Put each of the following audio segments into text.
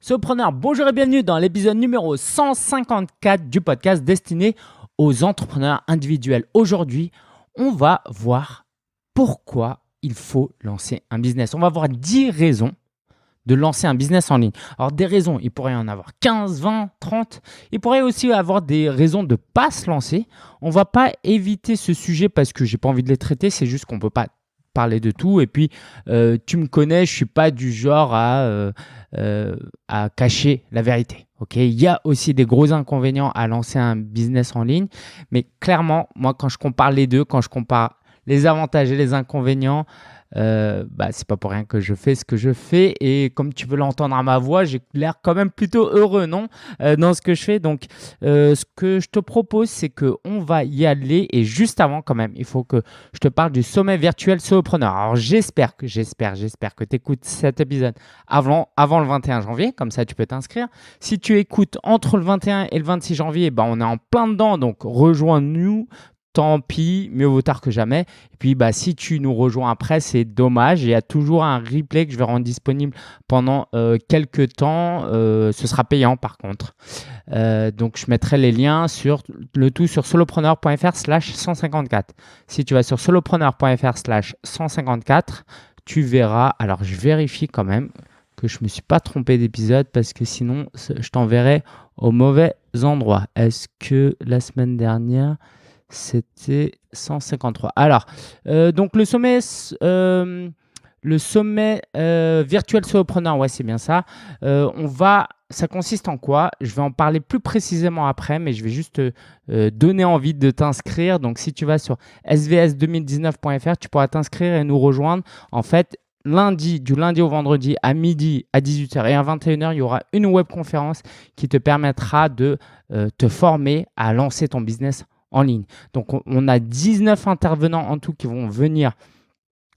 Solopreneur, bonjour et bienvenue dans l'épisode numéro 154 du podcast destiné aux entrepreneurs individuels. Aujourd'hui, on va voir pourquoi il faut lancer un business. On va voir 10 raisons de lancer un business en ligne. Alors des raisons, il pourrait y en avoir 15, 20, 30. Il pourrait aussi avoir des raisons de ne pas se lancer. On ne va pas éviter ce sujet parce que je n'ai pas envie de les traiter. C'est juste qu'on ne peut pas parler de tout. Et puis, tu me connais, je ne suis pas du genre à cacher la vérité. Okay, il y a aussi des gros inconvénients à lancer un business en ligne. Mais clairement, moi, quand je compare les deux, quand je compare les avantages et les inconvénients, c'est pas pour rien que je fais ce que je fais. Et comme tu peux l'entendre à ma voix, j'ai l'air quand même plutôt heureux, non, dans ce que je fais. Donc, ce que je te propose, c'est qu'on va y aller. Et juste avant, quand même, il faut que je te parle du sommet virtuel Solopreneur. Alors, j'espère que tu écoutes cet épisode avant le 21 janvier. Comme ça, tu peux t'inscrire. Si tu écoutes entre le 21 et le 26 janvier, on est en plein dedans. Donc, rejoins-nous. Tant pis, mieux vaut tard que jamais. Et puis, si tu nous rejoins après, c'est dommage. Il y a toujours un replay que je vais rendre disponible pendant quelques temps. Ce sera payant par contre. Donc, je mettrai les liens sur le tout sur solopreneur.fr/154. Si tu vas sur solopreneur.fr/154, tu verras. Alors, je vérifie quand même que je ne me suis pas trompé d'épisode parce que sinon, je t'enverrai au mauvais endroit. Est-ce que la semaine dernière... C'était 153. Alors, donc le sommet virtuel Solopreneur, ouais, c'est bien ça. Ça consiste en quoi? Je vais en parler plus précisément après, mais je vais juste te donner envie de t'inscrire. Donc, si tu vas sur svs2019.fr, tu pourras t'inscrire et nous rejoindre. En fait, du lundi au vendredi à midi, à 18h et à 21h, il y aura une webconférence qui te permettra de te former à lancer ton business en ligne. Donc, on a 19 intervenants en tout qui vont venir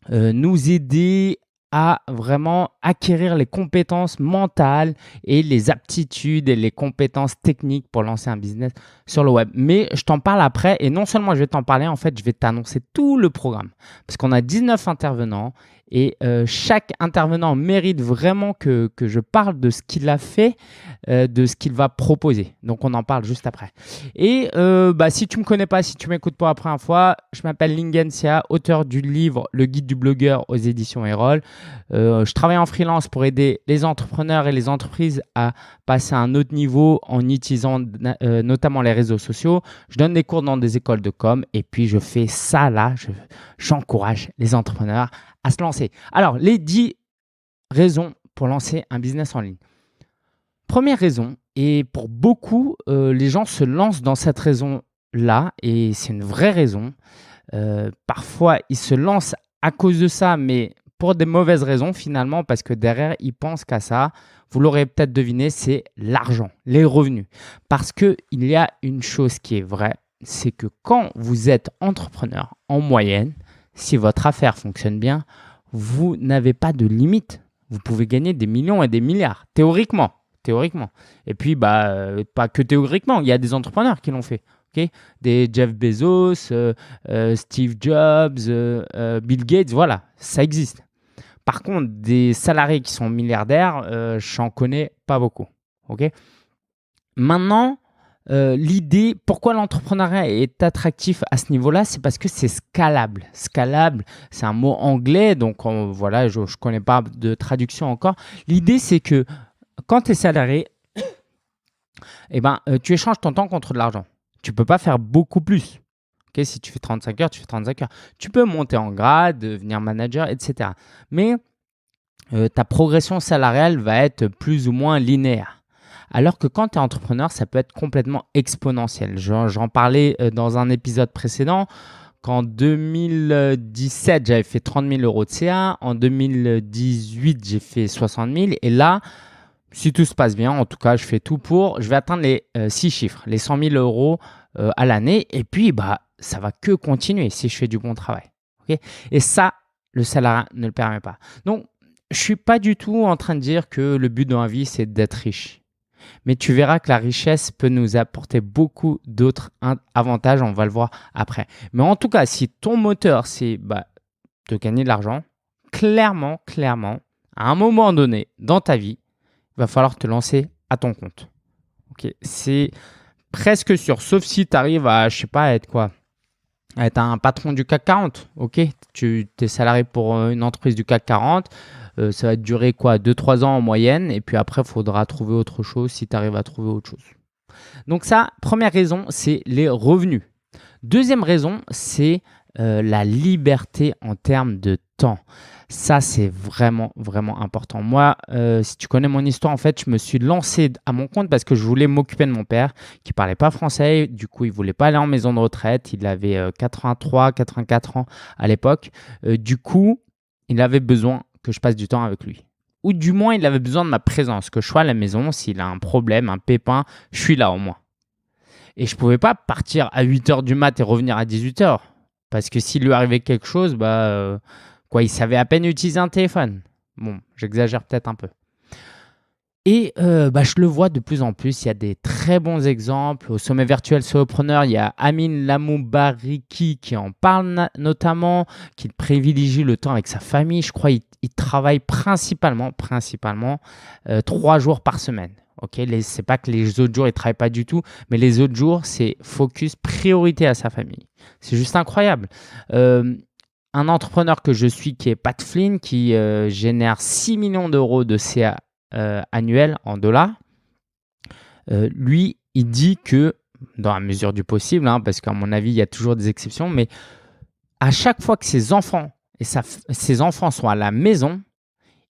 nous aider à vraiment acquérir les compétences mentales et les aptitudes et les compétences techniques pour lancer un business sur le web. Mais je t'en parle après et non seulement je vais t'en parler, en fait, je vais t'annoncer tout le programme parce qu'on a 19 intervenants et chaque intervenant mérite vraiment que je parle de ce qu'il a fait, de ce qu'il va proposer. Donc, on en parle juste après. Et si tu ne me connais pas, si tu m'écoutes pour la première fois, je m'appelle Lingen Sia, auteur du livre Le guide du blogueur aux éditions Erol. Je travaille en freelance pour aider les entrepreneurs et les entreprises à passer à un autre niveau en utilisant notamment les réseaux sociaux. Je donne des cours dans des écoles de com et puis je fais ça là, j'encourage les entrepreneurs à se lancer. Alors, les 10 raisons pour lancer un business en ligne. Première raison, et pour beaucoup, les gens se lancent dans cette raison-là et c'est une vraie raison. Parfois, ils se lancent à cause de ça, mais pour des mauvaises raisons finalement, parce que derrière, ils pensent qu'à ça. Vous l'aurez peut-être deviné, c'est l'argent, les revenus. Parce qu'il y a une chose qui est vraie, c'est que quand vous êtes entrepreneur, en moyenne, si votre affaire fonctionne bien, vous n'avez pas de limite. Vous pouvez gagner des millions et des milliards, théoriquement. Et puis, pas que théoriquement, il y a des entrepreneurs qui l'ont fait. Okay, des Jeff Bezos, Steve Jobs, Bill Gates, voilà, ça existe. Par contre, des salariés qui sont milliardaires, j'en connais pas beaucoup. Okay. Maintenant, l'idée, pourquoi l'entrepreneuriat est attractif à ce niveau-là, c'est parce que c'est scalable. Scalable, c'est un mot anglais, donc voilà, je ne connais pas de traduction encore. L'idée, c'est que quand tu es salarié, tu échanges ton temps contre de l'argent. Tu ne peux pas faire beaucoup plus. Okay, si tu fais 35 heures, tu fais 35 heures. Tu peux monter en grade, devenir manager, etc. Mais ta progression salariale va être plus ou moins linéaire. Alors que quand tu es entrepreneur, ça peut être complètement exponentiel. J'en parlais dans un épisode précédent. Qu'en 2017, j'avais fait 30 000 euros de CA. En 2018, j'ai fait 60 000. Et là, si tout se passe bien, en tout cas, je fais tout pour. Je vais atteindre les 6 chiffres, les 100 000 euros à l'année. Et puis, ça va que continuer si je fais du bon travail. Okay, et ça, le salariat ne le permet pas. Donc, je ne suis pas du tout en train de dire que le but dans la vie, c'est d'être riche. Mais tu verras que la richesse peut nous apporter beaucoup d'autres avantages. On va le voir après. Mais en tout cas, si ton moteur, c'est de gagner de l'argent, clairement, à un moment donné dans ta vie, il va falloir te lancer à ton compte. Ok, c'est presque sûr, sauf si tu arrives à, je sais pas, être quoi? À être un patron du CAC 40. Ok, tu es salarié pour une entreprise du CAC 40. Ça va durer quoi? 2-3 ans en moyenne. Et puis après, il faudra trouver autre chose si tu arrives à trouver autre chose. Donc ça, première raison, c'est les revenus. Deuxième raison, c'est la liberté en termes de temps. Ça, c'est vraiment, vraiment important. Moi, si tu connais mon histoire, en fait, je me suis lancé à mon compte parce que je voulais m'occuper de mon père qui ne parlait pas français. Du coup, il ne voulait pas aller en maison de retraite. Il avait 83, 84 ans à l'époque. Du coup, il avait besoin que je passe du temps avec lui. Ou du moins, il avait besoin de ma présence, que je sois à la maison. S'il a un problème, un pépin, je suis là au moins. Et je ne pouvais pas partir à 8 h du mat et revenir à 18 h. Parce que s'il lui arrivait quelque chose, il savait à peine utiliser un téléphone. Bon, j'exagère peut-être un peu. Et je le vois de plus en plus. Il y a des très bons exemples. Au sommet virtuel Solopreneur, il y a Amin Lamoubariki qui en parle notamment, qui privilégie le temps avec sa famille. Je crois qu'il travaille principalement 3 jours par semaine. Ok, c'est pas que les autres jours, il ne travaille pas du tout, mais les autres jours, c'est focus, priorité à sa famille. C'est juste incroyable. Un entrepreneur que je suis qui est Pat Flynn, qui génère 6 millions d'euros de CA annuel en dollars, lui, il dit que, dans la mesure du possible, parce qu'à mon avis, il y a toujours des exceptions, mais à chaque fois que ses enfants sont à la maison,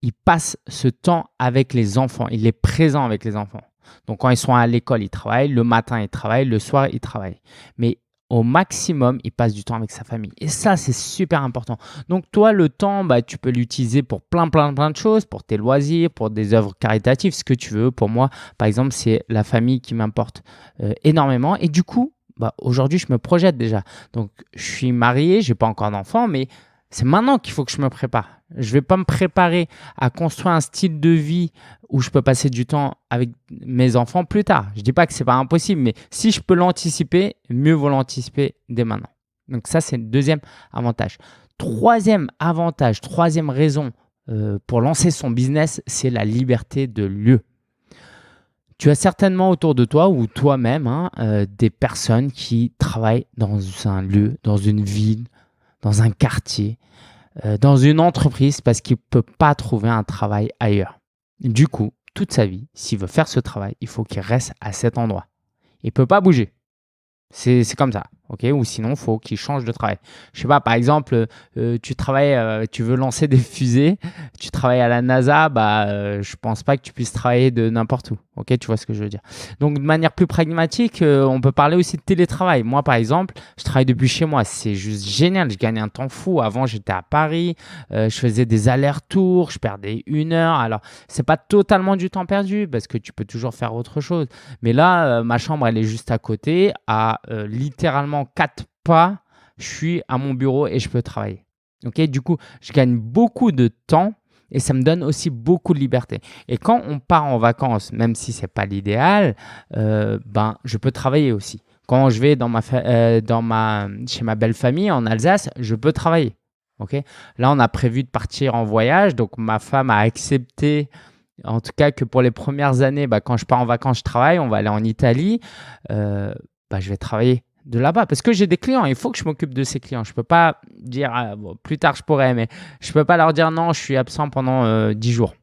il passe ce temps avec les enfants. Il est présent avec les enfants. Donc, quand ils sont à l'école, il travaille. Le matin, il travaille. Le soir, il travaille. Mais au maximum, il passe du temps avec sa famille. Et ça, c'est super important. Donc, toi, le temps, tu peux l'utiliser pour plein de choses, pour tes loisirs, pour des œuvres caritatives, ce que tu veux. Pour moi, par exemple, c'est la famille qui m'importe énormément. Et du coup, aujourd'hui, je me projette déjà. Donc, je suis marié, je n'ai pas encore d'enfant, mais c'est maintenant qu'il faut que je me prépare. Je ne vais pas me préparer à construire un style de vie où je peux passer du temps avec mes enfants plus tard. Je ne dis pas que ce n'est pas impossible, mais si je peux l'anticiper, mieux vaut l'anticiper dès maintenant. Donc ça, c'est le deuxième avantage. Troisième avantage, troisième raison pour lancer son business, c'est la liberté de lieu. Tu as certainement autour de toi ou toi-même des personnes qui travaillent dans un lieu, dans une ville, dans un quartier, dans une entreprise parce qu'il ne peut pas trouver un travail ailleurs. Du coup, toute sa vie, s'il veut faire ce travail, il faut qu'il reste à cet endroit. Il ne peut pas bouger. C'est comme ça, ok? Ou sinon, il faut qu'il change de travail. Je sais pas, par exemple, tu travailles, tu veux lancer des fusées, tu travailles à la NASA, je pense pas que tu puisses travailler de n'importe où, ok? Tu vois ce que je veux dire. Donc, de manière plus pragmatique, on peut parler aussi de télétravail. Moi, par exemple, je travaille depuis chez moi. C'est juste génial. Je gagne un temps fou. Avant, j'étais à Paris, je faisais des allers-retours, je perdais 1 heure. Alors, c'est pas totalement du temps perdu parce que tu peux toujours faire autre chose. Mais là, ma chambre, elle est juste à côté, à littéralement 4 pas, je suis à mon bureau et je peux travailler. Okay, du coup, je gagne beaucoup de temps et ça me donne aussi beaucoup de liberté. Et quand on part en vacances, même si ce n'est pas l'idéal, je peux travailler aussi. Quand je vais chez ma belle famille en Alsace, je peux travailler. Okay, là, on a prévu de partir en voyage, donc ma femme a accepté. En tout cas, que pour les premières années, quand je pars en vacances, je travaille. On va aller en Italie. Je vais travailler de là-bas parce que j'ai des clients. Il faut que je m'occupe de ces clients. Je ne peux pas dire plus tard, je pourrais, mais je ne peux pas leur dire non, je suis absent pendant 10 jours.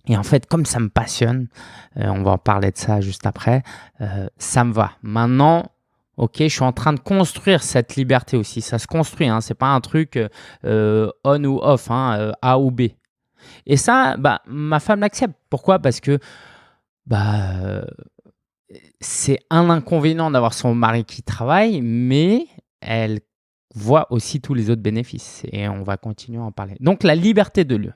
Et en fait, comme ça me passionne, on va en parler de ça juste après, ça me va. Maintenant, ok, je suis en train de construire cette liberté aussi. Ça se construit, ce n'est pas un truc on ou off, A ou B. Et ça, ma femme l'accepte. Pourquoi? Parce que c'est un inconvénient d'avoir son mari qui travaille, mais elle voit aussi tous les autres bénéfices. Et on va continuer à en parler. Donc, la liberté de lieu.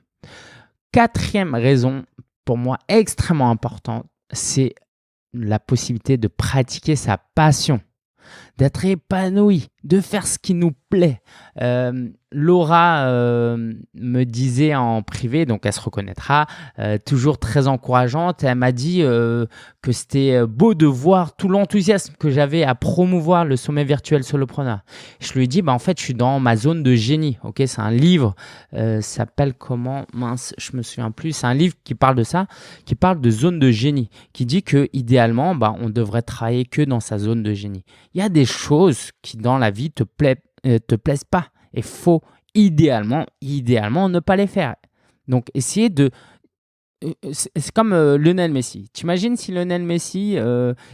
Quatrième raison, pour moi, extrêmement importante, c'est la possibilité de pratiquer sa passion, d'être épanoui, de faire ce qui nous plaît. Laura me disait en privé, donc elle se reconnaîtra, toujours très encourageante. Elle m'a dit que c'était beau de voir tout l'enthousiasme que j'avais à promouvoir le sommet virtuel solopreneur. Je lui ai dit, en fait, je suis dans ma zone de génie. Ok, c'est un livre, ça s'appelle comment? Mince, je me souviens plus. C'est un livre qui parle de ça, qui parle de zone de génie, qui dit que idéalement, on devrait travailler que dans sa zone de génie. Il y a des choses qui dans la vie te plaisent pas. Il faut idéalement ne pas les faire. Donc, essayer de... C'est comme Lionel Messi. T'imagines si Lionel Messi,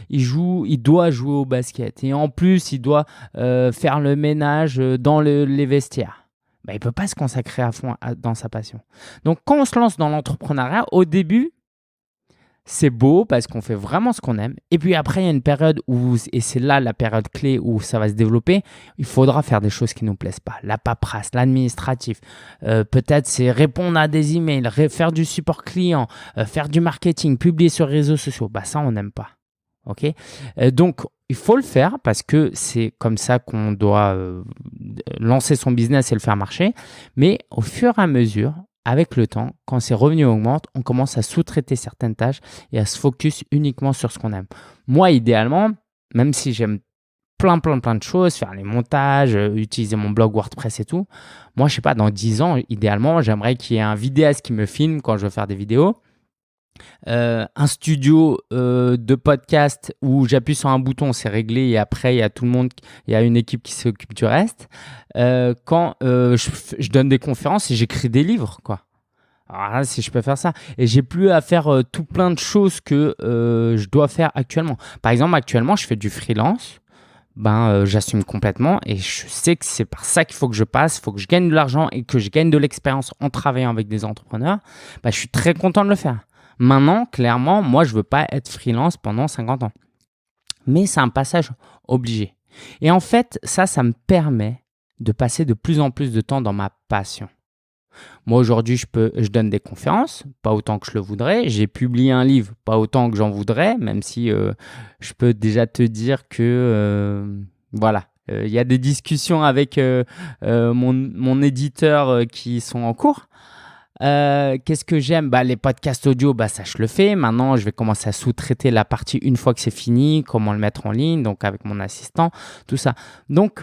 il doit jouer au basket et en plus, il doit faire le ménage dans les vestiaires. Il ne peut pas se consacrer à fond dans sa passion. Donc, quand on se lance dans l'entrepreneuriat, au début, c'est beau parce qu'on fait vraiment ce qu'on aime. Et puis après, il y a une période où, et c'est là la période clé où ça va se développer, il faudra faire des choses qui ne nous plaisent pas. La paperasse, l'administratif. Peut-être c'est répondre à des emails, faire du support client, faire du marketing, publier sur les réseaux sociaux. Ça, on n'aime pas. Ok. Donc, il faut le faire parce que c'est comme ça qu'on doit lancer son business et le faire marcher. Mais au fur et à mesure, avec le temps, quand ses revenus augmentent, on commence à sous-traiter certaines tâches et à se focus uniquement sur ce qu'on aime. Moi, idéalement, même si j'aime plein de choses, faire les montages, utiliser mon blog WordPress et tout, moi, je sais pas, dans 10 ans, idéalement, j'aimerais qu'il y ait un vidéaste qui me filme quand je veux faire des vidéos, un studio de podcast où j'appuie sur un bouton, c'est réglé et après, il y a tout le monde, il y a une équipe qui s'occupe du reste. Quand je donne des conférences et j'écris des livres, quoi. Alors là, si je peux faire ça. Et j'ai plus à faire tout plein de choses que je dois faire actuellement. Par exemple, actuellement, je fais du freelance. J'assume complètement et je sais que c'est par ça qu'il faut que je passe. Il faut que je gagne de l'argent et que je gagne de l'expérience en travaillant avec des entrepreneurs. Je suis très content de le faire. Maintenant, clairement, moi, je ne veux pas être freelance pendant 50 ans. Mais c'est un passage obligé. Et en fait, ça me permet de passer de plus en plus de temps dans ma passion. Moi, aujourd'hui, je donne des conférences, pas autant que je le voudrais. J'ai publié un livre, pas autant que j'en voudrais, même si je peux déjà te dire que, il y a des discussions avec mon éditeur qui sont en cours. Qu'est-ce que j'aime? Les podcasts audio, ça je le fais. Maintenant, je vais commencer à sous-traiter la partie une fois que c'est fini, comment le mettre en ligne, donc avec mon assistant, tout ça. Donc,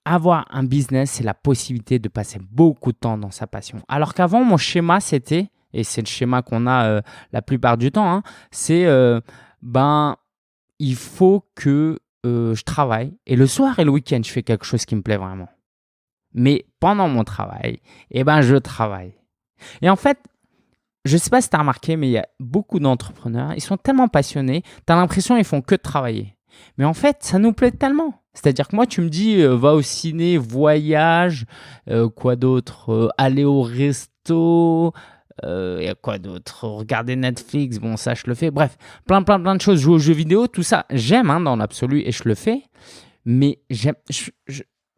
avoir un business, c'est la possibilité de passer beaucoup de temps dans sa passion. Alors qu'avant, mon schéma, c'était, et c'est le schéma qu'on a la plupart du temps, c'est il faut que je travaille et le soir et le week-end, je fais quelque chose qui me plaît vraiment. Mais pendant mon travail, je travaille. Et en fait, je ne sais pas si tu as remarqué, mais il y a beaucoup d'entrepreneurs, ils sont tellement passionnés, tu as l'impression qu'ils font que de travailler. Mais en fait, ça nous plaît tellement. C'est-à-dire que moi, tu me dis, va au ciné, voyage, quoi d'autre, aller au resto, y a quoi d'autre, regarder Netflix, bon ça je le fais. Bref, plein de choses, jouer aux jeux vidéo, tout ça, j'aime dans l'absolu et je le fais. Mais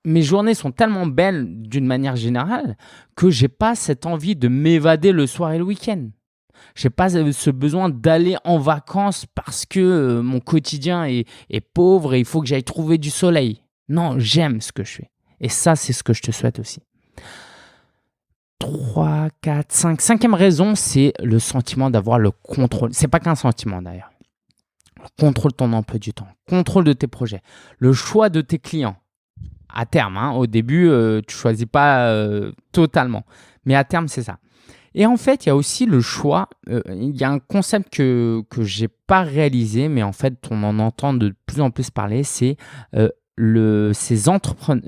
mes journées sont tellement belles d'une manière générale que j'ai pas cette envie de m'évader le soir et le week-end. J'ai pas ce besoin d'aller en vacances parce que mon quotidien est pauvre et il faut que j'aille trouver du soleil. Non, j'aime ce que je fais. Et ça, c'est ce que je te souhaite aussi. 3, 4, 5. Cinquième raison, c'est le sentiment d'avoir le contrôle. C'est pas qu'un sentiment d'ailleurs. Contrôle de ton emploi du temps, contrôle de tes projets, le choix de tes clients. À terme, au début, tu ne choisis pas totalement. Mais à terme, c'est ça. Et en fait, il y a aussi le choix. Il y a un concept que je n'ai pas réalisé, mais en fait, on en entend de plus en plus parler. C'est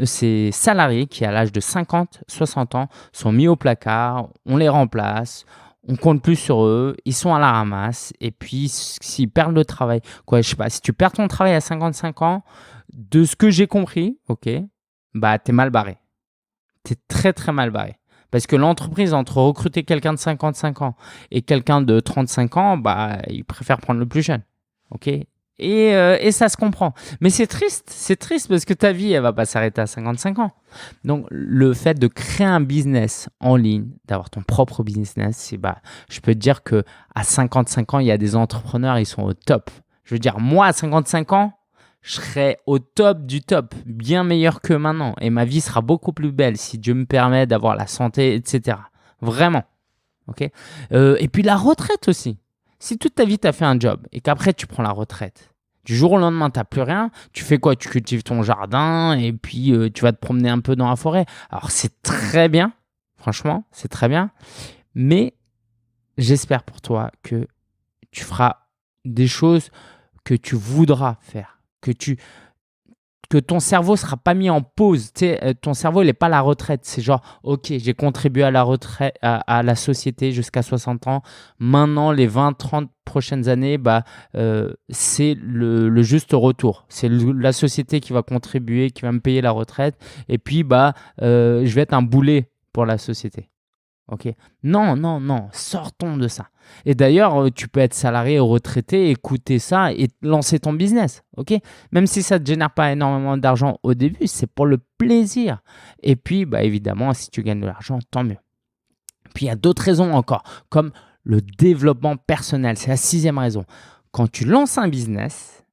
ces salariés qui, à l'âge de 50, 60 ans, sont mis au placard. On les remplace. On ne compte plus sur eux. Ils sont à la ramasse. Et puis, s'ils perdent le travail, je sais pas, si tu perds ton travail à 55 ans, de ce que j'ai compris, t'es mal barré. T'es très, très mal barré. Parce que l'entreprise, entre recruter quelqu'un de 55 ans et quelqu'un de 35 ans, ils préfèrent prendre le plus jeune. Et ça se comprend. Mais c'est triste parce que ta vie, elle va pas s'arrêter à 55 ans. Donc, le fait de créer un business en ligne, d'avoir ton propre business, je peux te dire qu'à 55 ans, il y a des entrepreneurs, ils sont au top. Je veux dire, moi, à 55 ans, je serai au top du top, bien meilleur que maintenant. Et ma vie sera beaucoup plus belle si Dieu me permet d'avoir la santé, etc. Vraiment. Ok. Et puis la retraite aussi. Si toute ta vie, tu as fait un job et qu'après, tu prends la retraite, du jour au lendemain, tu n'as plus rien, tu fais quoi? Tu cultives ton jardin et puis tu vas te promener un peu dans la forêt. Alors, c'est très bien. Franchement, c'est très bien. Mais j'espère pour toi que tu feras des choses que tu voudras faire, que ton cerveau ne sera pas mis en pause. Tu sais, ton cerveau, il n'est pas à la retraite. C'est genre, OK, j'ai contribué à la retraite, à la société jusqu'à 60 ans. Maintenant, les 20, 30 prochaines années, c'est le juste retour. C'est la société qui va contribuer, qui va me payer la retraite. Et puis, je vais être un boulet pour la société. OK. Non, non, non, sortons de ça. Et d'ailleurs, tu peux être salarié ou retraité, écouter ça et lancer ton business. OK. Même si ça ne te génère pas énormément d'argent au début, c'est pour le plaisir. Et puis, évidemment, si tu gagnes de l'argent, tant mieux. Puis, il y a d'autres raisons encore, comme le développement personnel. C'est la 6e raison. Quand tu lances un business,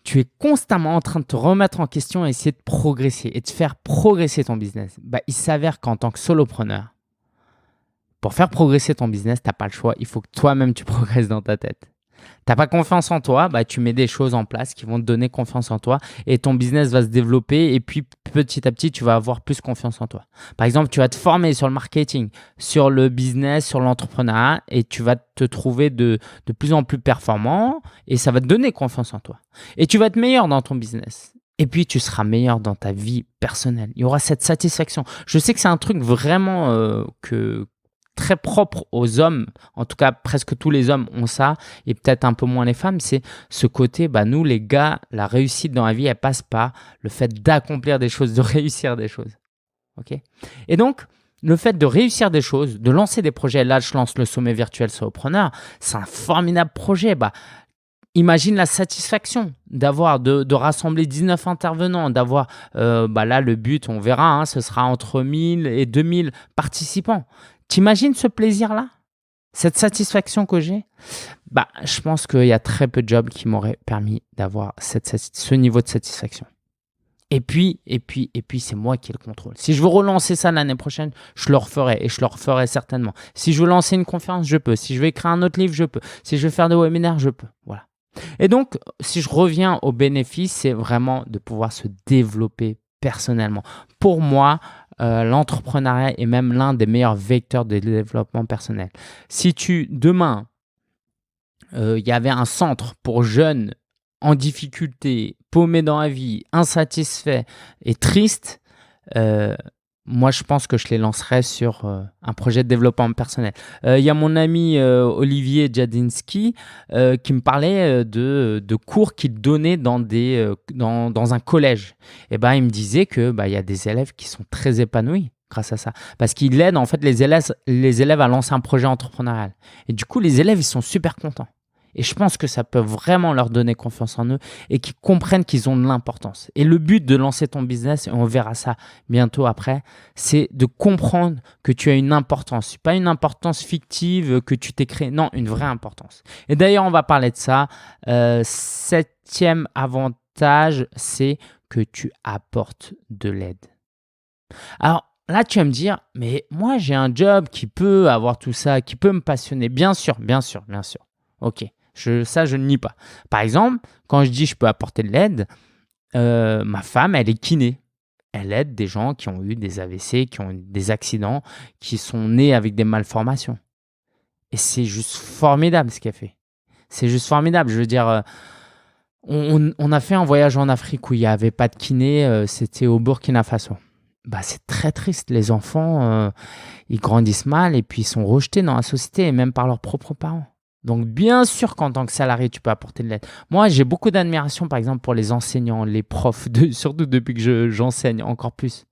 tu es constamment en train de te remettre en question et essayer de progresser et de faire progresser ton business. Il s'avère qu'en tant que solopreneur, pour faire progresser ton business, tu n'as pas le choix. Il faut que toi-même, tu progresses dans ta tête. Tu n'as pas confiance en toi, tu mets des choses en place qui vont te donner confiance en toi et ton business va se développer et puis petit à petit, tu vas avoir plus confiance en toi. Par exemple, tu vas te former sur le marketing, sur le business, sur l'entrepreneuriat et tu vas te trouver de plus en plus performant et ça va te donner confiance en toi. Et tu vas être meilleur dans ton business. Et puis, tu seras meilleur dans ta vie personnelle. Il y aura cette satisfaction. Je sais que c'est un truc vraiment très propre aux hommes, en tout cas presque tous les hommes ont ça, et peut-être un peu moins les femmes, c'est ce côté, nous les gars, la réussite dans la vie, elle passe par le fait d'accomplir des choses, de réussir des choses. Ok. Et donc, le fait de réussir des choses, de lancer des projets, là je lance le sommet virtuel Solopreneur, c'est un formidable projet. Imagine la satisfaction de rassembler 19 intervenants, d'avoir, là le but, on verra, ce sera entre 1000 et 2000 participants. T'imagines ce plaisir-là? Cette satisfaction que j'ai? Je pense qu'il y a très peu de jobs qui m'auraient permis d'avoir ce niveau de satisfaction. Et puis, c'est moi qui ai le contrôle. Si je veux relancer ça l'année prochaine, je le referai et je le referai certainement. Si je veux lancer une conférence, je peux. Si je veux écrire un autre livre, je peux. Si je veux faire des webinaires, je peux. Voilà. Et donc, si je reviens aux bénéfices, c'est vraiment de pouvoir se développer personnellement. Pour moi, l'entrepreneuriat est même l'un des meilleurs vecteurs de développement personnel. Si demain, il y avait un centre pour jeunes en difficulté, paumés dans la vie, insatisfaits et tristes, moi, je pense que je les lancerais sur un projet de développement personnel. Il y a mon ami Olivier Jadinski qui me parlait de cours qu'il donnait dans un collège. Et il me disait que il y a des élèves qui sont très épanouis grâce à ça. Parce qu'il aide en fait les élèves à lancer un projet entrepreneurial. Et du coup, les élèves, ils sont super contents. Et je pense que ça peut vraiment leur donner confiance en eux et qu'ils comprennent qu'ils ont de l'importance. Et le but de lancer ton business, et on verra ça bientôt après, c'est de comprendre que tu as une importance. Pas une importance fictive que tu t'es créée, non, une vraie importance. Et d'ailleurs, on va parler de ça. 7e avantage, c'est que tu apportes de l'aide. Alors, là, tu vas me dire, mais moi, j'ai un job qui peut avoir tout ça, qui peut me passionner. Bien sûr, bien sûr, bien sûr. Ok. Ça, je ne nie pas. Par exemple, quand je dis je peux apporter de l'aide, ma femme, elle est kiné. Elle aide des gens qui ont eu des AVC, qui ont eu des accidents, qui sont nés avec des malformations. Et c'est juste formidable ce qu'elle fait. C'est juste formidable. Je veux dire, on a fait un voyage en Afrique où il n'y avait pas de kiné. C'était au Burkina Faso. C'est très triste. Les enfants, ils grandissent mal et puis ils sont rejetés dans la société et même par leurs propres parents. Donc, bien sûr qu'en tant que salarié, tu peux apporter de l'aide. Moi, j'ai beaucoup d'admiration, par exemple, pour les enseignants, les profs, surtout depuis que j'enseigne encore plus.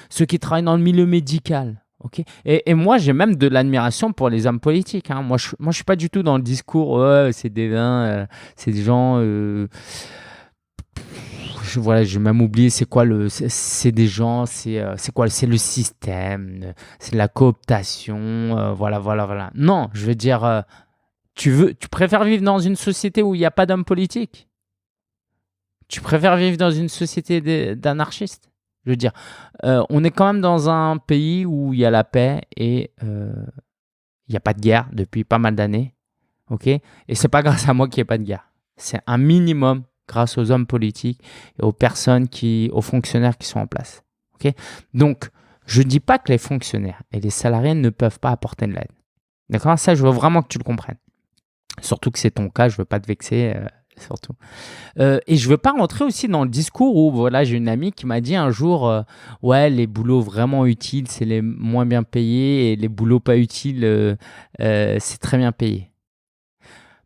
Ceux qui travaillent dans le milieu médical. Okay, et moi, j'ai même de l'admiration pour les hommes politiques. Hein. Moi, je ne suis pas du tout dans le discours c'est des vins, c'est des gens... j'ai même oublié c'est quoi c'est des gens, c'est quoi, c'est le système, c'est la cooptation, voilà. Non, je veux dire... Tu préfères vivre dans une société où il n'y a pas d'hommes politiques? Tu préfères vivre dans une société d'anarchistes? Je veux dire, on est quand même dans un pays où il y a la paix et il n'y a pas de guerre depuis pas mal d'années. OK? Et c'est pas grâce à moi qu'il n'y ait pas de guerre. C'est un minimum grâce aux hommes politiques et aux fonctionnaires qui sont en place. OK? Donc, je ne dis pas que les fonctionnaires et les salariés ne peuvent pas apporter de l'aide. D'accord? Ça, je veux vraiment que tu le comprennes. Surtout que c'est ton cas, je ne veux pas te vexer, surtout. Et je ne veux pas rentrer aussi dans le discours où, voilà, j'ai une amie qui m'a dit un jour, ouais, les boulots vraiment utiles, c'est les moins bien payés et les boulots pas utiles, c'est très bien payé.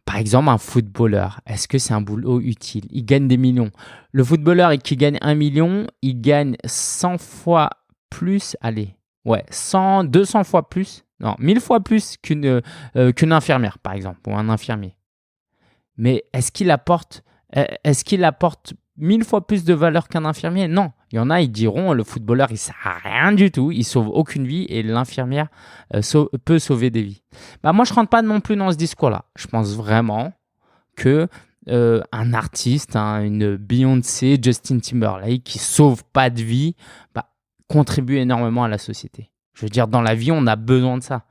Par exemple, un footballeur, est-ce que c'est un boulot utile? Il gagne des millions. Le footballeur qui gagne 1 million, il gagne 100 fois plus, allez, ouais, 100, 200 fois plus, non, 1000 fois plus qu'une infirmière, par exemple, ou un infirmier. Mais est-ce qu'il apporte 1000 fois plus de valeur qu'un infirmier? Non. Il y en a, ils diront, le footballeur, il ne sert à rien du tout, il sauve aucune vie et l'infirmière peut sauver des vies. Bah, moi, je ne rentre pas non plus dans ce discours-là. Je pense vraiment que un artiste, une Beyoncé, Justin Timberlake, qui ne sauve pas de vie, bah, contribue énormément à la société. Je veux dire, dans la vie, on a besoin de ça.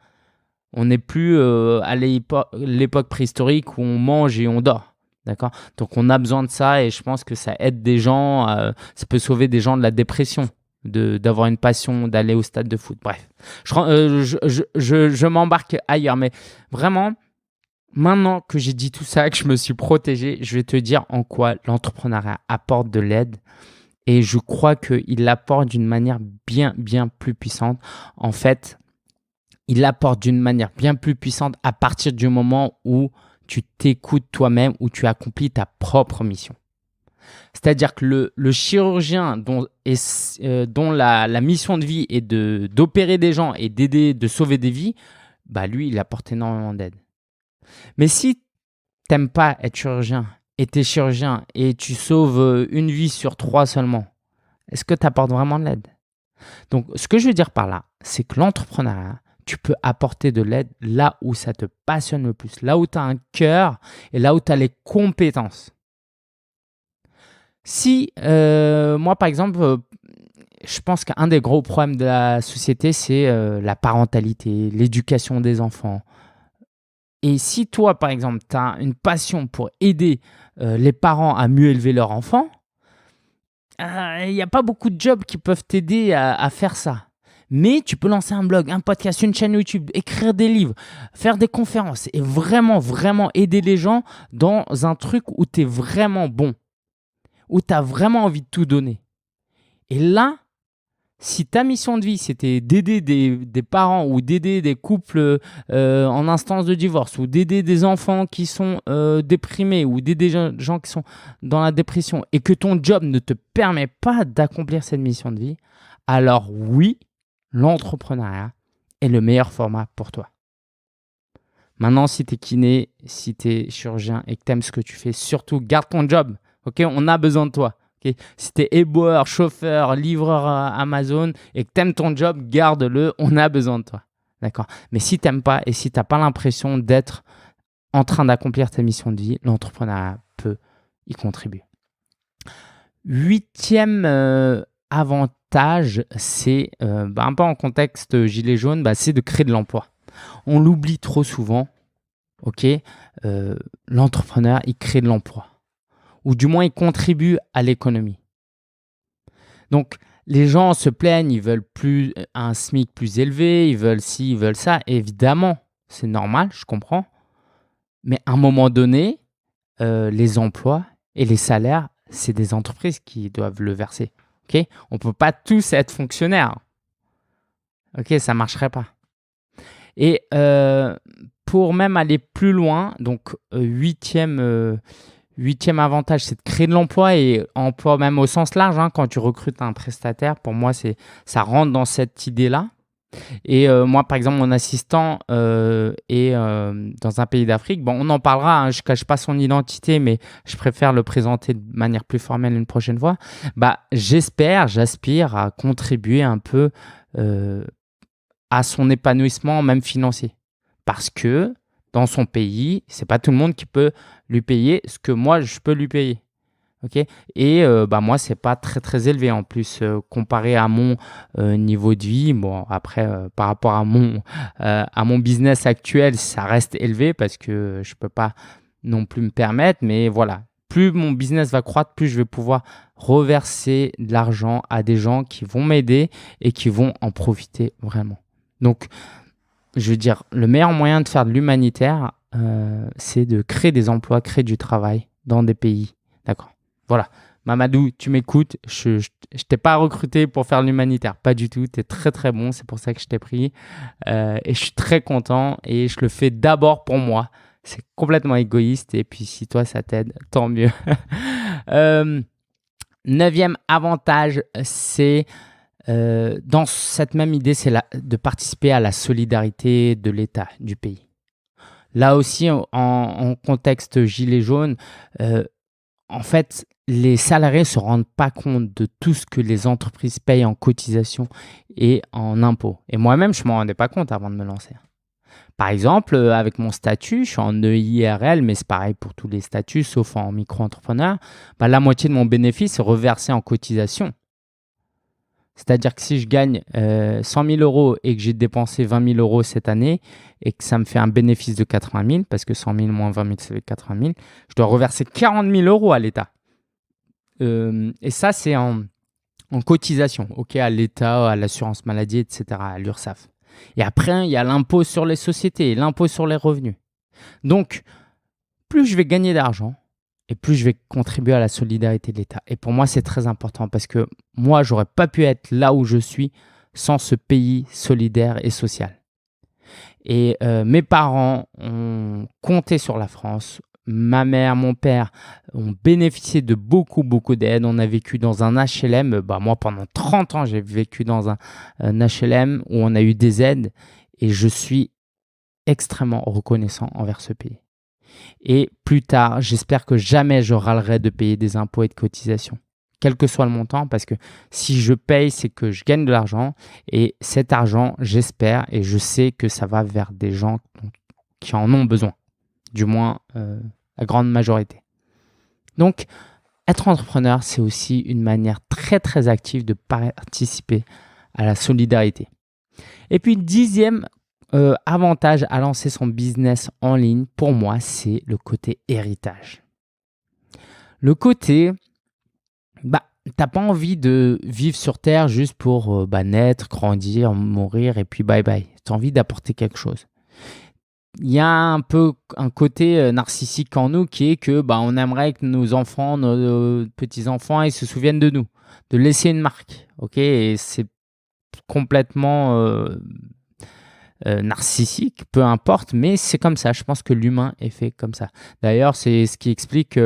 On n'est plus à l'époque préhistorique où on mange et on dort. D'accord? Donc, on a besoin de ça et je pense que ça aide des gens, ça peut sauver des gens de la dépression, d'avoir une passion, d'aller au stade de foot. Bref, je m'embarque ailleurs. Mais vraiment, maintenant que j'ai dit tout ça, que je me suis protégé, je vais te dire en quoi l'entrepreneuriat apporte de l'aide. Et je crois qu'il l'apporte d'une manière bien, bien plus puissante. En fait, il l'apporte d'une manière bien plus puissante à partir du moment où tu t'écoutes toi-même, où tu accomplis ta propre mission. C'est-à-dire que le chirurgien dont la mission de vie est d'opérer des gens et d'aider, de sauver des vies, bah lui, il apporte énormément d'aide. Mais si tu n'aimes pas être chirurgien et tu es chirurgien et tu sauves une vie sur 3 seulement, est-ce que tu apportes vraiment de l'aide? Donc, ce que je veux dire par là, c'est que l'entrepreneuriat, tu peux apporter de l'aide là où ça te passionne le plus, là où tu as un cœur et là où tu as les compétences. Si, moi, par exemple, je pense qu'un des gros problèmes de la société, c'est la parentalité, l'éducation des enfants. Et si toi, par exemple, tu as une passion pour aider les parents à mieux élever leurs enfants, il n'y a pas beaucoup de jobs qui peuvent t'aider à faire ça. Mais tu peux lancer un blog, un podcast, une chaîne YouTube, écrire des livres, faire des conférences et vraiment, vraiment aider les gens dans un truc où tu es vraiment bon, où tu as vraiment envie de tout donner. Et là, si ta mission de vie, c'était d'aider des parents ou d'aider des couples en instance de divorce ou d'aider des enfants qui sont déprimés ou d'aider des gens qui sont dans la dépression et que ton job ne te permet pas d'accomplir cette mission de vie, alors oui, l'entrepreneuriat est le meilleur format pour toi. Maintenant, si tu es kiné, si tu es chirurgien et que tu aimes ce que tu fais, surtout garde ton job. Okay, on a besoin de toi. Okay, si tu es éboueur, chauffeur, livreur Amazon et que tu aimes ton job, garde-le. On a besoin de toi. D'accord? Mais si tu n'aimes pas et si tu n'as pas l'impression d'être en train d'accomplir ta mission de vie, l'entrepreneuriat peut y contribuer. 8e avantage, c'est un peu en contexte gilet jaune, c'est de créer de l'emploi. On l'oublie trop souvent. L'entrepreneur, il crée de l'emploi. Ou du moins, il contribue à l'économie. Donc, les gens se plaignent, ils veulent plus un SMIC plus élevé, ils veulent ci, ils veulent ça. Évidemment, c'est normal, je comprends. Mais à un moment donné, les emplois et les salaires, c'est des entreprises qui doivent le verser. On ne peut pas tous être fonctionnaires. Ça ne marcherait pas. Et pour même aller plus loin, donc 8e avantage, c'est de créer de l'emploi et emploi même au sens large. Quand tu recrutes un prestataire, pour moi, ça rentre dans cette idée-là. Et moi, par exemple, mon assistant est dans un pays d'Afrique. Bon, on en parlera, je ne cache pas son identité, mais je préfère le présenter de manière plus formelle une prochaine fois. J'aspire à contribuer un peu à son épanouissement, même financier. Parce que dans son pays, ce n'est pas tout le monde qui peut lui payer ce que moi, je peux lui payer. OK? Et moi, c'est pas très, très élevé en plus, comparé à mon, niveau de vie. Bon après, par rapport à mon business actuel, ça reste élevé parce que je peux pas non plus me permettre. Mais voilà, plus mon business va croître, plus je vais pouvoir reverser de l'argent à des gens qui vont m'aider et qui vont en profiter vraiment. Donc je veux dire, le meilleur moyen de faire de l'humanitaire, c'est de créer des emplois, créer du travail dans des pays. D'accord? Voilà. Mamadou, tu m'écoutes. Je t'ai pas recruté pour faire de l'humanitaire. Pas du tout. Tu es très, très bon. C'est pour ça que je t'ai pris. Et je suis très content. Et je le fais d'abord pour moi. C'est complètement égoïste. Et puis, si toi, ça t'aide, tant mieux. 9e avantage, c'est dans cette même idée, c'est de participer à la solidarité de l'État, du pays. Là aussi, en contexte gilet jaune, en fait, les salariés ne se rendent pas compte de tout ce que les entreprises payent en cotisation et en impôts. Et moi-même, je ne m'en rendais pas compte avant de me lancer. Par exemple, avec mon statut, je suis en EIRL, mais c'est pareil pour tous les statuts, sauf en micro-entrepreneur. La moitié de mon bénéfice est reversé en cotisation. C'est-à-dire que si je gagne 100 000 euros et que j'ai dépensé 20 000 euros cette année et que ça me fait un bénéfice de 80 000, parce que 100 000 moins 20 000, ça fait 80 000, je dois reverser 40 000 euros à l'État. Et ça, c'est en cotisation, à l'État, à l'assurance maladie, etc., à l'URSSAF. Et après, il y a l'impôt sur les sociétés, l'impôt sur les revenus. Donc, plus je vais gagner d'argent, et plus je vais contribuer à la solidarité de l'État. Et pour moi, c'est très important parce que moi, je n'aurais pas pu être là où je suis sans ce pays solidaire et social. Et mes parents ont compté sur la France. Ma mère, mon père ont bénéficié de beaucoup, beaucoup d'aides. On a vécu dans un HLM. Moi, pendant 30 ans, j'ai vécu dans un HLM où on a eu des aides et je suis extrêmement reconnaissant envers ce pays. Et plus tard, j'espère que jamais je râlerai de payer des impôts et de cotisations, quel que soit le montant, parce que si je paye, c'est que je gagne de l'argent. Et cet argent, j'espère et je sais que ça va vers des gens qui en ont besoin, du moins la grande majorité. Donc, être entrepreneur, c'est aussi une manière très, très active de participer à la solidarité. Et puis, 10e avantage à lancer son business en ligne, pour moi, c'est le côté héritage. Le côté, t'as pas envie de vivre sur Terre juste pour naître, grandir, mourir et puis bye bye. Tu as envie d'apporter quelque chose. Il y a un peu un côté narcissique en nous qui est que on aimerait que nos enfants, nos petits-enfants, ils se souviennent de nous, de laisser une marque. Et c'est complètement narcissique, peu importe, mais c'est comme ça. Je pense que l'humain est fait comme ça. D'ailleurs, c'est ce qui explique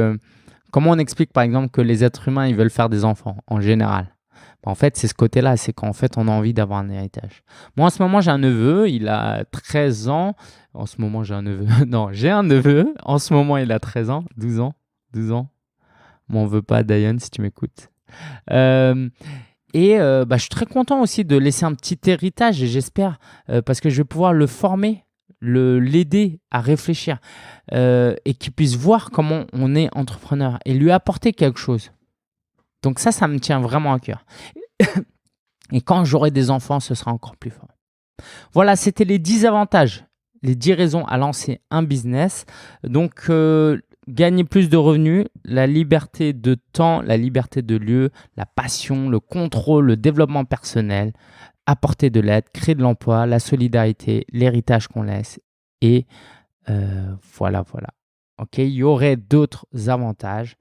comment on explique par exemple que les êtres humains ils veulent faire des enfants en général. En fait, c'est ce côté-là, c'est qu'en fait, on a envie d'avoir un héritage. Moi, en ce moment, j'ai un neveu, il a 13 ans. En ce moment, j'ai un neveu. Non, j'ai un neveu. En ce moment, il a 13 ans, 12 ans. M'en veux pas, Diane, si tu m'écoutes. Et je suis très content aussi de laisser un petit héritage et j'espère, parce que je vais pouvoir le former, l'aider à réfléchir et qu'il puisse voir comment on est entrepreneur et lui apporter quelque chose. Donc ça me tient vraiment à cœur. Et quand j'aurai des enfants, ce sera encore plus fort. Voilà, c'était les 10 avantages, les 10 raisons à lancer un business. Donc, gagner plus de revenus, la liberté de temps, la liberté de lieu, la passion, le contrôle, le développement personnel, apporter de l'aide, créer de l'emploi, la solidarité, l'héritage qu'on laisse. Et voilà. Il y aurait d'autres avantages.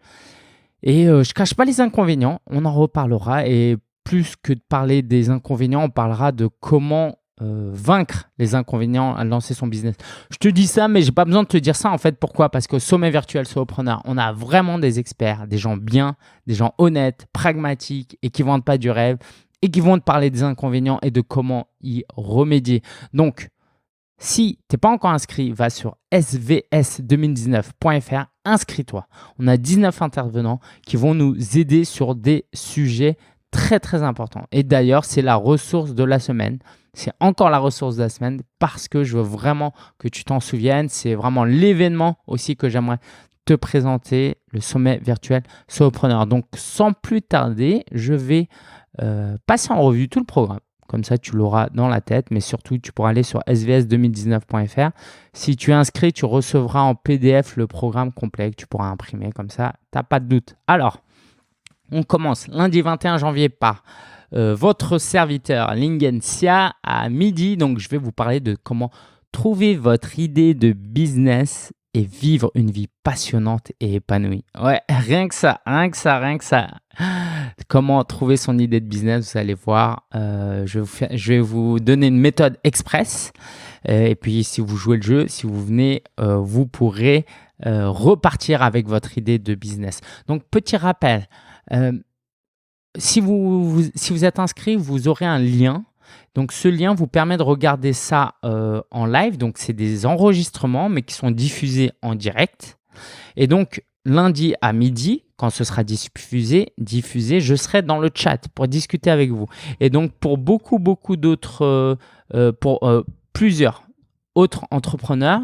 Et je ne cache pas les inconvénients, on en reparlera. Et plus que de parler des inconvénients, on parlera de comment vaincre les inconvénients à lancer son business. Je te dis ça, mais je n'ai pas besoin de te dire ça en fait. Pourquoi ? Parce qu'au Sommet Virtuel Solopreneur, on a vraiment des experts, des gens bien, des gens honnêtes, pragmatiques et qui ne vendent pas du rêve et qui vont te parler des inconvénients et de comment y remédier. Donc, si tu n'es pas encore inscrit, va sur svs2019.fr, inscris-toi. On a 19 intervenants qui vont nous aider sur des sujets très très importants. Et d'ailleurs, c'est la ressource de la semaine. C'est encore la ressource de la semaine parce que je veux vraiment que tu t'en souviennes. C'est vraiment l'événement aussi que j'aimerais te présenter le sommet virtuel Solopreneur. Donc, sans plus tarder, je vais passer en revue tout le programme. Comme ça, tu l'auras dans la tête, mais surtout, tu pourras aller sur svs2019.fr. Si tu es inscrit, tu recevras en PDF le programme complet que tu pourras imprimer. Comme ça, tu n'as pas de doute. Alors, on commence lundi 21 janvier par votre serviteur Lingen Xia à midi. Donc, je vais vous parler de comment trouver votre idée de business et vivre une vie passionnante et épanouie. Ouais, rien que ça. Comment trouver son idée de business, vous allez voir. Je vais vous donner une méthode express. Et puis, si vous jouez le jeu, si vous venez, vous pourrez repartir avec votre idée de business. Donc, petit rappel. Si vous êtes inscrit, vous aurez un lien. Donc, ce lien vous permet de regarder ça en live. Donc, c'est des enregistrements, mais qui sont diffusés en direct. Et donc, lundi à midi, quand ce sera diffusé, je serai dans le chat pour discuter avec vous. Et donc, pour beaucoup d'autres, plusieurs autres entrepreneurs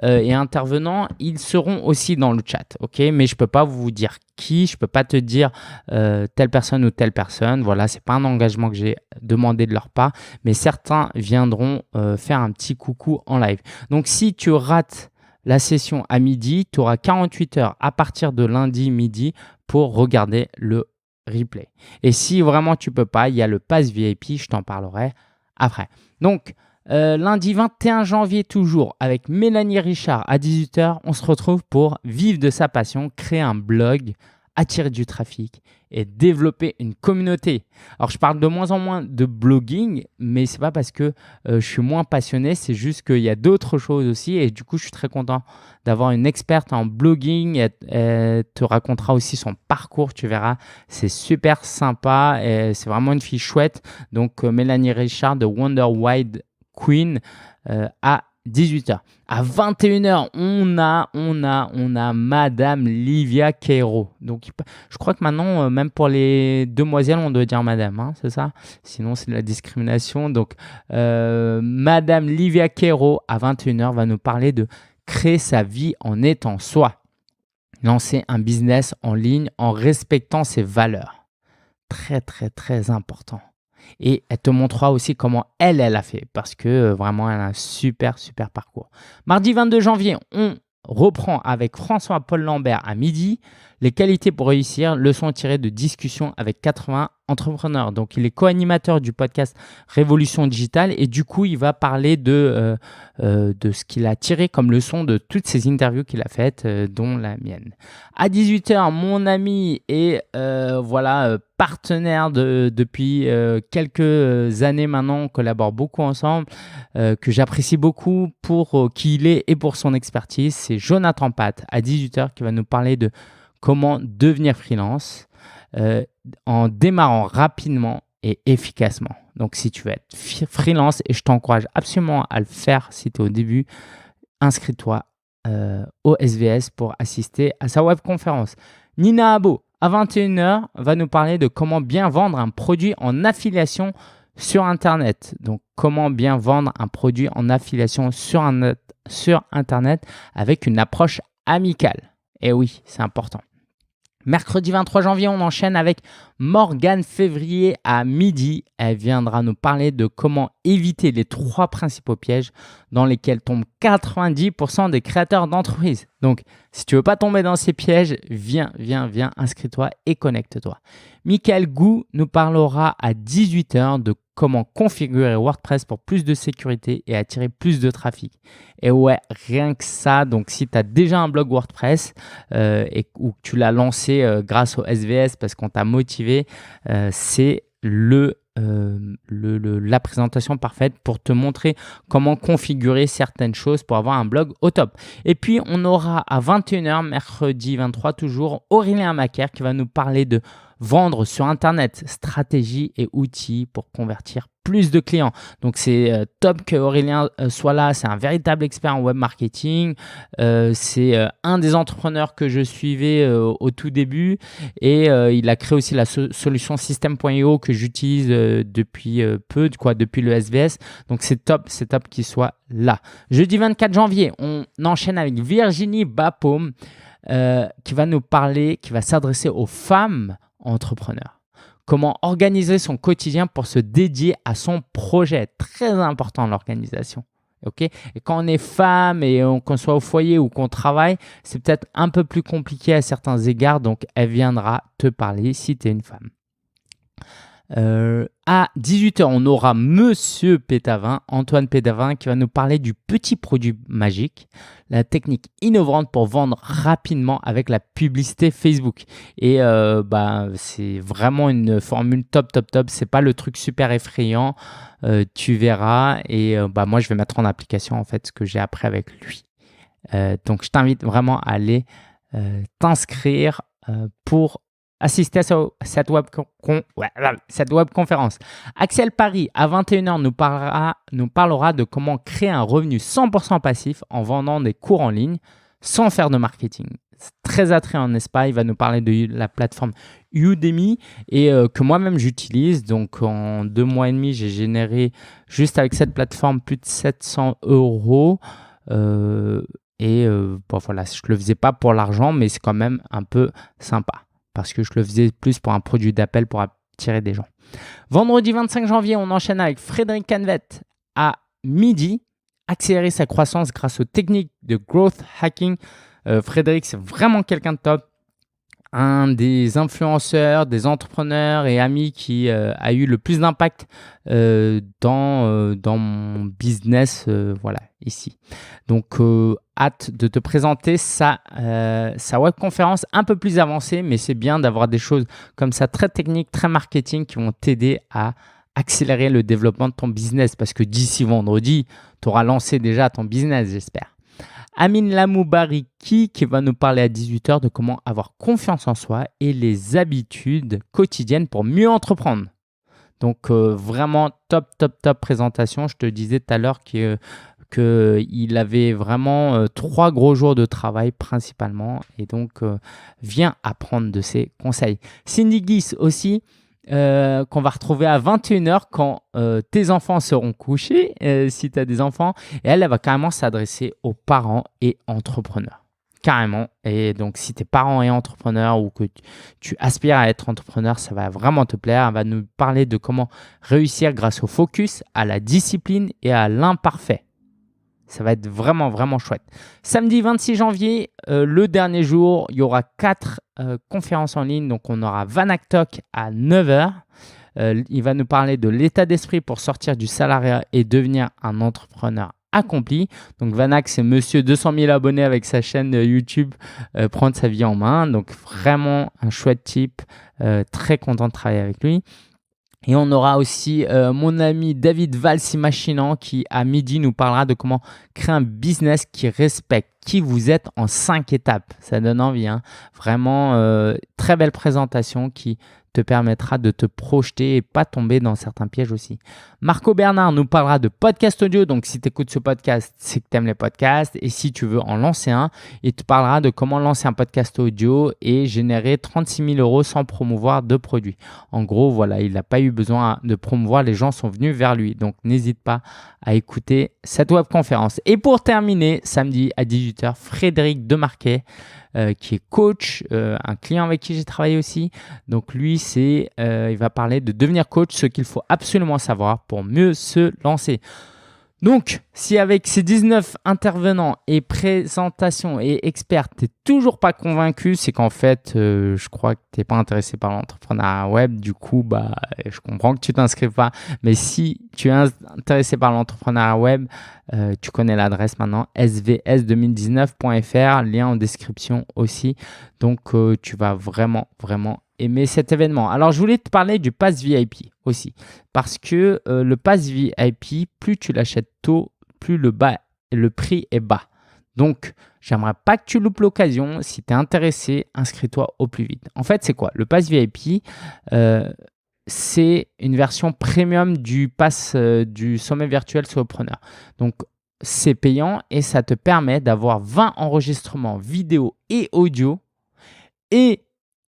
et intervenants, ils seront aussi dans le chat. Mais je ne peux pas vous dire qui, je ne peux pas te dire telle personne ou telle personne. Voilà, ce n'est pas un engagement que j'ai demandé de leur part, mais certains viendront faire un petit coucou en live. Donc, si tu rates la session à midi, tu auras 48 heures à partir de lundi midi pour regarder le replay. Et si vraiment tu ne peux pas, il y a le pass VIP, je t'en parlerai après. Donc, lundi 21 janvier toujours avec Mélanie Richard à 18h, on se retrouve pour vivre de sa passion, créer un blog, attirer du trafic et développer une communauté. Alors, je parle de moins en moins de blogging, mais ce n'est pas parce que je suis moins passionné, c'est juste qu'il y a d'autres choses aussi. Et du coup, je suis très content d'avoir une experte en blogging. Elle te racontera aussi son parcours, tu verras. C'est super sympa et c'est vraiment une fille chouette. Donc, Mélanie Richard de Wonder Wide Queen à 18h. À 21h, on a Madame Livia Queiro. Donc, je crois que maintenant, même pour les demoiselles, on doit dire Madame, hein, c'est ça? Sinon, c'est de la discrimination. Donc, Madame Livia Queiro, à 21h, va nous parler de créer sa vie en étant soi. Lancer un business en ligne en respectant ses valeurs. Très, très, très important. Et elle te montrera aussi comment elle a fait parce que vraiment, elle a un super parcours. Mardi 22 janvier, on reprend avec François-Paul Lambert à midi. Les qualités pour réussir, leçons tirées de discussions avec 80 entrepreneurs. Donc, il est co-animateur du podcast Révolution Digitale et du coup, il va parler de ce qu'il a tiré comme leçon de toutes ces interviews qu'il a faites, dont la mienne. À 18h, mon ami est partenaire depuis quelques années maintenant. On collabore beaucoup ensemble, que j'apprécie beaucoup pour qui il est et pour son expertise. C'est Jonathan Pat à 18h qui va nous parler de comment devenir freelance en démarrant rapidement et efficacement. Donc, si tu veux être freelance, et je t'encourage absolument à le faire si tu es au début, inscris-toi au SVS pour assister à sa webconférence. Nina Abo, à 21h, va nous parler de comment bien vendre un produit en affiliation sur Internet. Donc, comment bien vendre un produit en affiliation sur Internet avec une approche amicale. Et oui, c'est important. Mercredi 23 janvier, on enchaîne avec Morgane Février à midi. Elle viendra nous parler de comment éviter les 3 principaux pièges dans lesquels tombent 90% des créateurs d'entreprises. Donc, si tu ne veux pas tomber dans ces pièges, viens, inscris-toi et connecte-toi. Michael Gou nous parlera à 18h de comment configurer WordPress pour plus de sécurité et attirer plus de trafic. Et ouais, rien que ça, donc si tu as déjà un blog WordPress ou que tu l'as lancé grâce au SVS parce qu'on t'a motivé, c'est la présentation parfaite pour te montrer comment configurer certaines choses pour avoir un blog au top. Et puis, on aura à 21h, mercredi 23 toujours, Aurélien Macaire qui va nous parler de vendre sur Internet, stratégie et outils pour convertir plus de clients. Donc, c'est top que Aurélien soit là. C'est un véritable expert en web marketing. C'est un des entrepreneurs que je suivais au tout début. Et il a créé aussi la solution System.io que j'utilise depuis depuis le SVS. Donc, c'est top qu'il soit là. Jeudi 24 janvier, on enchaîne avec Virginie Bapaume. qui va nous parler, qui va s'adresser aux femmes entrepreneurs. Comment organiser son quotidien pour se dédier à son projet. Très important l'organisation. Okay, et quand on est femme et qu'on soit au foyer ou qu'on travaille, c'est peut-être un peu plus compliqué à certains égards. Donc, elle viendra te parler si tu es une femme. À 18h, on aura Monsieur Pétavin, Antoine Pétavin, qui va nous parler du petit produit magique, la technique innovante pour vendre rapidement avec la publicité Facebook. Et c'est vraiment une formule top. C'est pas le truc super effrayant, tu verras. Et moi, je vais mettre en application en fait ce que j'ai appris avec lui. Donc, je t'invite vraiment à aller t'inscrire pour assister à cette webconférence. Axel Paris, à 21h, nous parlera de comment créer un revenu 100% passif en vendant des cours en ligne sans faire de marketing. C'est très attrayant, n'est-ce pas? Il va nous parler de la plateforme Udemy et que moi-même j'utilise. Donc, en 2 mois et demi, j'ai généré juste avec cette plateforme plus de 700 €. Voilà, je ne le faisais pas pour l'argent, mais c'est quand même un peu sympa. Parce que je le faisais plus pour un produit d'appel pour attirer des gens. Vendredi 25 janvier, on enchaîne avec Frédéric Canvet à midi. Accélérer sa croissance grâce aux techniques de growth hacking. Frédéric, c'est vraiment quelqu'un de top. Un des influenceurs, des entrepreneurs et amis qui a eu le plus d'impact dans mon business, ici. Donc, hâte de te présenter sa webconférence un peu plus avancée, mais c'est bien d'avoir des choses comme ça, très techniques, très marketing, qui vont t'aider à accélérer le développement de ton business parce que d'ici vendredi, tu auras lancé déjà ton business, j'espère. Amine Lamoubariki qui va nous parler à 18h de comment avoir confiance en soi et les habitudes quotidiennes pour mieux entreprendre. Donc, vraiment top présentation. Je te disais tout à l'heure qu'il avait vraiment 3 gros jours de travail principalement. Et donc, viens apprendre de ses conseils. Cindy Guis aussi, qu'on va retrouver à 21h quand tes enfants seront couchés, si tu as des enfants. Et elle va carrément s'adresser aux parents et entrepreneurs. Carrément. Et donc, si tu es parent et entrepreneur ou que tu aspires à être entrepreneur, ça va vraiment te plaire. Elle va nous parler de comment réussir grâce au focus, à la discipline et à l'imparfait. Ça va être vraiment chouette. Samedi 26 janvier, le dernier jour, il y aura 4 conférences en ligne. Donc, on aura Vanak Talk à 9h. Il va nous parler de l'état d'esprit pour sortir du salariat et devenir un entrepreneur accompli. Donc, Vanak, c'est monsieur 200 000 abonnés avec sa chaîne YouTube Prendre sa vie en main. Donc, vraiment un chouette type. Très content de travailler avec lui. Et on aura aussi mon ami David Valsimachinant qui, à midi, nous parlera de comment créer un business qui respecte qui vous êtes en 5 étapes. Ça donne envie, hein. Vraiment, très belle présentation qui te permettra de te projeter et pas tomber dans certains pièges aussi. Marco Bernard nous parlera de podcast audio. Donc, si tu écoutes ce podcast, c'est que tu aimes les podcasts. Et si tu veux en lancer un, il te parlera de comment lancer un podcast audio et générer 36 000 € sans promouvoir de produits. En gros, voilà, il n'a pas eu besoin de promouvoir. Les gens sont venus vers lui. Donc, n'hésite pas à écouter cette webconférence. Et pour terminer, samedi à 18h, Frédéric Demarquet, qui est coach, un client avec qui j'ai travaillé aussi. Donc lui, il va parler de devenir coach, ce qu'il faut absolument savoir pour mieux se lancer. Donc, si avec ces 19 intervenants et présentations et experts, tu n'es toujours pas convaincu, c'est qu'en fait, je crois que tu n'es pas intéressé par l'entrepreneuriat web. Du coup, je comprends que tu ne t'inscrives pas. Mais si tu es intéressé par l'entrepreneuriat web, tu connais l'adresse maintenant, svs2019.fr, lien en description aussi. Donc, tu vas vraiment aimer cet événement. Alors, je voulais te parler du Pass VIP aussi, parce que le Pass VIP, plus tu l'achètes tôt, plus le prix est bas. Donc, j'aimerais pas que tu loupes l'occasion. Si tu es intéressé, inscris-toi au plus vite. En fait, c'est quoi? Le Pass VIP, c'est une version premium du Pass du sommet virtuel Solopreneur. Donc, c'est payant et ça te permet d'avoir 20 enregistrements vidéo et audio et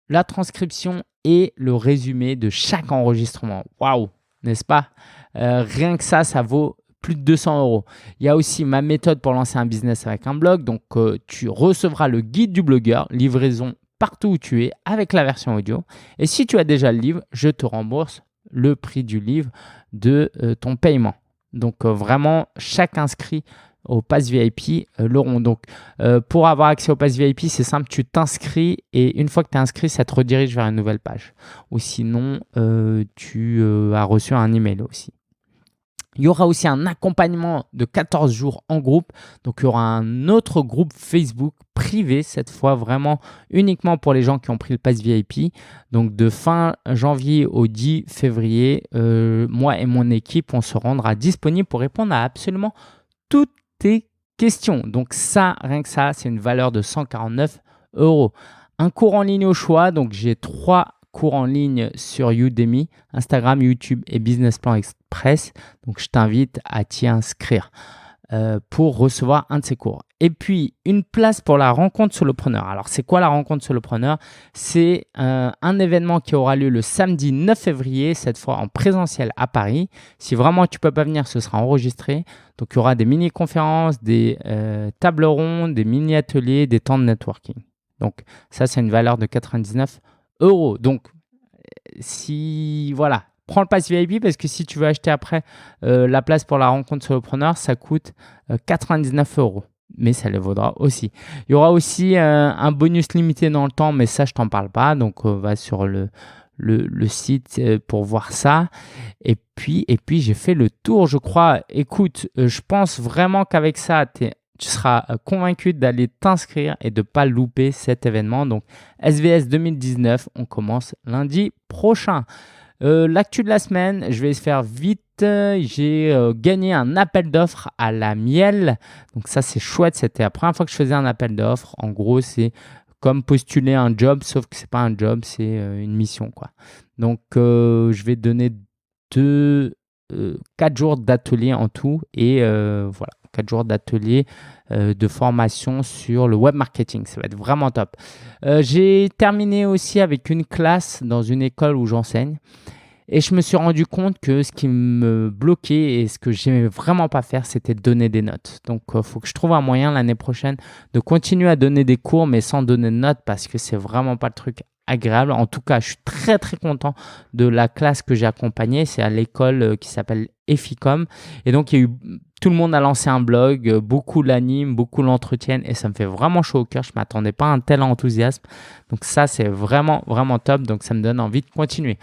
la transcription et le résumé de chaque enregistrement. Waouh, n'est-ce pas? Rien que ça vaut plus de 200 euros. Il y a aussi ma méthode pour lancer un business avec un blog. Donc, tu recevras le guide du blogueur, livraison partout où tu es avec la version audio. Et si tu as déjà le livre, je te rembourse le prix du livre de ton paiement. Donc, vraiment, chaque inscrit au Pass VIP l'auront. Donc, pour avoir accès au Pass VIP, c'est simple, tu t'inscris et une fois que tu es inscrit, ça te redirige vers une nouvelle page. Ou sinon, tu as reçu un email aussi. Il y aura aussi un accompagnement de 14 jours en groupe. Donc, il y aura un autre groupe Facebook privé, cette fois vraiment uniquement pour les gens qui ont pris le Pass VIP. Donc, de fin janvier au 10 février, moi et mon équipe, on se rendra disponible pour répondre à absolument toutes tes questions. Donc, ça, rien que ça, c'est une valeur de 149 euros. Un cours en ligne au choix. Donc, j'ai 3 cours en ligne sur Udemy, Instagram, YouTube et Business Plan Express. Donc, je t'invite à t'y inscrire pour recevoir un de ces cours. Et puis, une place pour la rencontre solopreneur. Alors, c'est quoi la rencontre solopreneur? C'est un événement qui aura lieu le samedi 9 février, cette fois en présentiel à Paris. Si vraiment tu ne peux pas venir, ce sera enregistré. Donc, il y aura des mini-conférences, des tables rondes, des mini-ateliers, des temps de networking. Donc, ça, c'est une valeur de 99 euros. Donc, voilà, prends le Pass VIP parce que si tu veux acheter après la place pour la rencontre solopreneur, ça coûte 99 euros. Mais ça le vaudra aussi. Il y aura aussi un bonus limité dans le temps, mais ça, je t'en parle pas. Donc, va sur le site pour voir ça. Et puis j'ai fait le tour, je crois. Écoute, je pense vraiment qu'avec ça, tu seras convaincu d'aller t'inscrire et de ne pas louper cet événement. Donc, SVS 2019, on commence lundi prochain. L'actu de la semaine, je vais se faire vite. J'ai gagné un appel d'offres à la miel. Donc ça, c'est chouette. C'était la première fois que je faisais un appel d'offres. En gros, c'est comme postuler un job, sauf que ce n'est pas un job, c'est une mission, quoi. Donc, je vais donner 4 jours d'atelier en tout. Et voilà, 4 jours d'atelier de formation sur le web marketing. Ça va être vraiment top. J'ai terminé aussi avec une classe dans une école où j'enseigne. Et je me suis rendu compte que ce qui me bloquait et ce que j'aimais vraiment pas faire, c'était donner des notes. Donc, il faut que je trouve un moyen l'année prochaine de continuer à donner des cours, mais sans donner de notes parce que c'est vraiment pas le truc agréable. En tout cas, je suis très très content de la classe que j'ai accompagnée. C'est à l'école qui s'appelle Efficom. Et donc, tout le monde a lancé un blog, beaucoup l'animent, beaucoup l'entretiennent et ça me fait vraiment chaud au cœur. Je ne m'attendais pas à un tel enthousiasme. Donc ça, c'est vraiment vraiment top. Donc, ça me donne envie de continuer.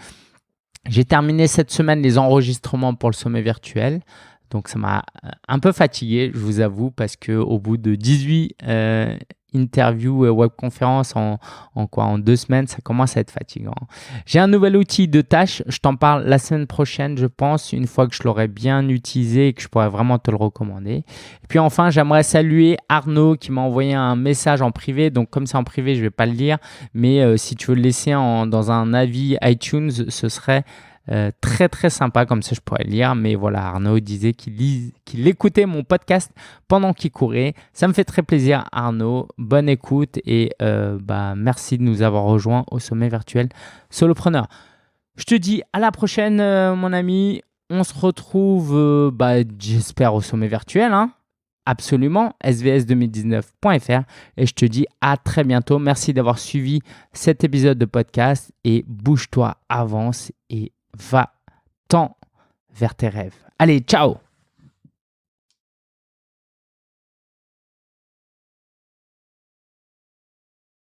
J'ai terminé cette semaine les enregistrements pour le sommet virtuel. Donc, ça m'a un peu fatigué, je vous avoue, parce qu'au bout de 18 interviews et webconférences en 2 semaines, ça commence à être fatigant. J'ai un nouvel outil de tâche. Je t'en parle la semaine prochaine, je pense, une fois que je l'aurai bien utilisé et que je pourrai vraiment te le recommander. Et puis enfin, j'aimerais saluer Arnaud qui m'a envoyé un message en privé. Donc, comme c'est en privé, je ne vais pas le lire. Mais si tu veux le laisser dans un avis iTunes, ce serait très très sympa, comme ça je pourrais lire. Mais voilà, Arnaud disait qu'il écoutait mon podcast pendant qu'il courait. Ça me fait très plaisir, Arnaud. Bonne écoute et merci de nous avoir rejoints au sommet virtuel Solopreneur. Je te dis à la prochaine, mon ami. On se retrouve, j'espère, au sommet virtuel, hein. Absolument, svs2019.fr et je te dis à très bientôt. Merci d'avoir suivi cet épisode de podcast et bouge-toi, avance et va-t'en vers tes rêves. Allez, ciao!